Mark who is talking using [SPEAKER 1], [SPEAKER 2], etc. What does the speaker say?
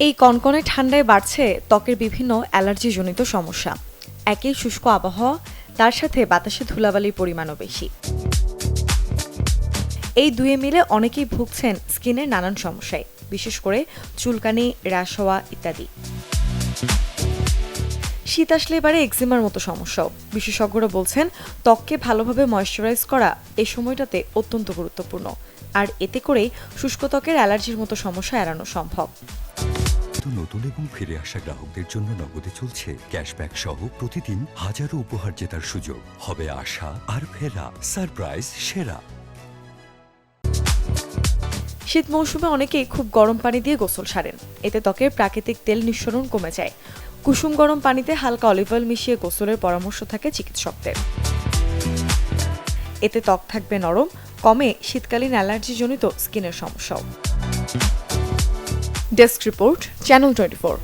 [SPEAKER 1] এই কনকনে ঠান্ডায় বাড়ছে ত্বকের বিভিন্ন অ্যালার্জিজনিত সমস্যা। একই শুষ্ক আবহাওয়া, তার সাথে বাতাসে ধুলাবালির পরিমাণও বেশি। এই দুয়ে মিলে অনেকেই ভুগছেন স্কিনের নানান সমস্যায়, বিশেষ করে চুলকানি, র্যাশ হওয়া ইত্যাদি। শীত আসলে এবারে এক্সিমার মতো সমস্যাও। বিশেষজ্ঞরা বলছেন ত্বককে ভালোভাবে ময়েশ্চারাইজ করা এই সময়টাতে অত্যন্ত গুরুত্বপূর্ণ, আর এতে করেই শুষ্ক ত্বকের অ্যালার্জির মতো সমস্যা এড়ানো সম্ভব।
[SPEAKER 2] নতুন এবং ফিরে আসা গ্রাহকদের জন্য নগদে চলছে ক্যাশব্যাক সহ প্রতিদিন হাজারো উপহার জেতার সুযোগ। হবে আশা আর ফেরা, সারপ্রাইজ সেরা।
[SPEAKER 1] শীত মৌসুমে অনেকেই খুব গরম পানি দিয়ে গোসল সারেন। এতে ত্বকের প্রাকৃতিক তেল নিঃসরণ কমে যায়। কুসুম গরম পানিতে হালকা অলিভ অয়েল মিশিয়ে গোসলের পরামর্শ থাকে চিকিৎসকদের। এতে ত্বক থাকবে নরম, কমে শীতকালীন অ্যালার্জিজনিত স্কিনের সমস্যাও। Desk report, channel 24।